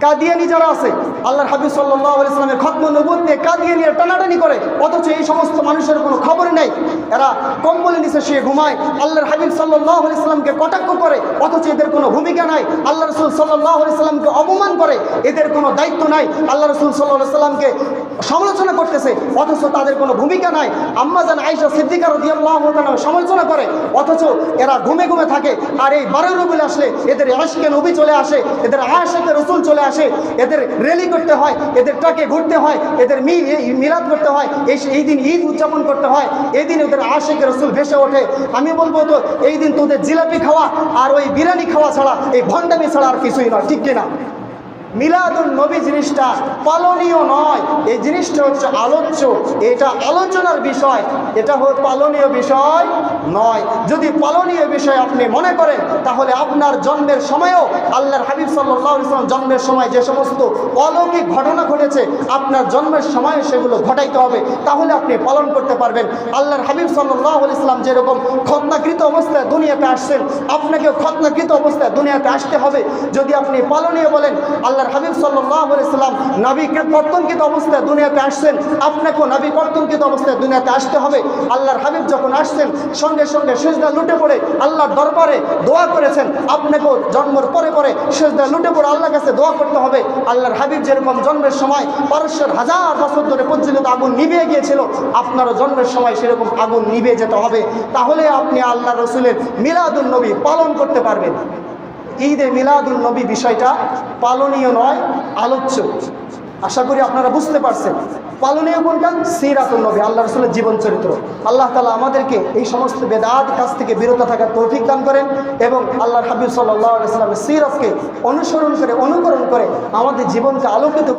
কাদিয়ানি যারা আছে, আল্লাহর হাবিব সাল্লাল্লাহু আলাইহি ওয়াসাল্লামের খতম নবুয়ত নিয়ে কাদিয়ানিরা টানাটানি করে, অথচ এই সমস্ত মানুষের কোনো খবর নেই। এরা কম্বলের নিচে শুয়ে ঘুমায়, আল্লাহর হাবিব সাল্লাল্লাহু আলাইহি ওয়াসাল্লামকে কটাক্ষ করে, অথচ এদের কোনো ভূমিকা নাই। আল্লাহ রাসূল সাল্লাল্লাহু আলাইহি ওয়াসাল্লামকে অপমান করে, এদের কোনো দায়িত্ব নাই। আল্লাহ রাসূল সাল্লাল্লাহু আলাইহি ওয়াসাল্লামকে সমালোচনা করতেছে, অথচ তাদের কোনো ভূমিকা নাই। আম্মা জান আয়েশা সিদ্দিকা রাদিয়াল্লাহু তাআলা সমালোচনা করে, অথচ এরা ঘুমে ঘুমে থাকে। আর এই 12 রবিউল আসলে এদের ইশকে নবী চলে আসে, এদের আশিকে রাসূল চলে আসে, এদের র্যালি করতে হয়, এদের ট্রাকে ঘুরতে হয়, এদের মিলাদ করতে হয়, এই দিন ঈদ উদযাপন করতে হয়, এই দিন ওদের আশিকে রাসূল ভেসে ওঠে। আমি বলবো তো এই দিন তোদের জিলাপি খাওয়া আর ওই বিরিয়ানি খাওয়া ছাড়া, এই ভণ্ডামি ছাড়া আর কিছুই নয়, ঠিক কিনা? মিলাদুন নবী জিনিসটা পালনীয় নয়, এই জিনিসটা হচ্ছে আলোচ্য, এটা আলোচনার বিষয়, এটা পালনীয় বিষয় নয়। যদি পালনীয় বিষয় আপনি মনে করেন, তাহলে আপনার জন্মের সময়ও আল্লাহর হাবিব সাল্লাল্লাহু আলাইহি ওয়াসাল্লাম জন্মের সময় যে সমস্ত অলৌকিক ঘটনা ঘটেছে, আপনার জন্মের সময় সেগুলো ঘটাইতে হবে, তাহলে আপনি পালন করতে পারবেন। আল্লাহর হাবিব সাল্লাল্লাহু আলাইহি ওয়াসাল্লাম যেরকম খতনাকৃত অবস্থায় দুনিয়াতে আসছেন, আপনাকেও খতনাকৃত অবস্থায় দুনিয়াতে আসতে হবে। যদি আপনি পালনীয় বলেন, আল্লাহর হাবিব সাল্লাল্লাহু আলাইহি ওয়াসাল্লাম নবীকে কর্তনকৃত অবস্থায় দুনিয়াতে আসছেন, আপনাকেও নবী কর্তনকৃত অবস্থায় দুনিয়াতে আসতে হবে। আল্লাহর হাবিব যখন আসছেন, সঙ্গে সঙ্গে সিজদা লুটে পড়ে আল্লাহর দরবারে দোয়া করেছেন, আপনাকেও জন্মের পরে পরে সিজদা লুটে পড়ে আল্লাহর কাছে দোয়া করতে হবে। আল্লাহর হাবিব যেরকম জন্মের সময় পারস্যের 1000 বছর ধরে প্রজ্বলিত আগুন নিভে গিয়েছিল, আপনারও জন্মের সময় সেরকম আগুন নিভে যেতে হবে, তাহলে আপনি আল্লাহ রসুলের মিলাদুন নবী পালন করতে পারবেন। ঈদে মিলাদুন নবী বিষয়টা পালনীয় নয়, আলোচ্য। আশা করি আপনারা বুঝতে পারছেন। পালনীয় কোনটা? সিরাতুন নবী, আল্লাহ রসুলের জীবন চরিত্র। আল্লাহ তাআলা আমাদেরকে এই সমস্ত বেদাত কাজ থেকে বিরত থাকার তৌফিক দান করেন এবং আল্লাহর হাবিব সাল্লাল্লাহু আলাইহি ওয়াসাল্লামের সিরাতকে অনুকরণ করে আমাদের জীবনকে আলোকিত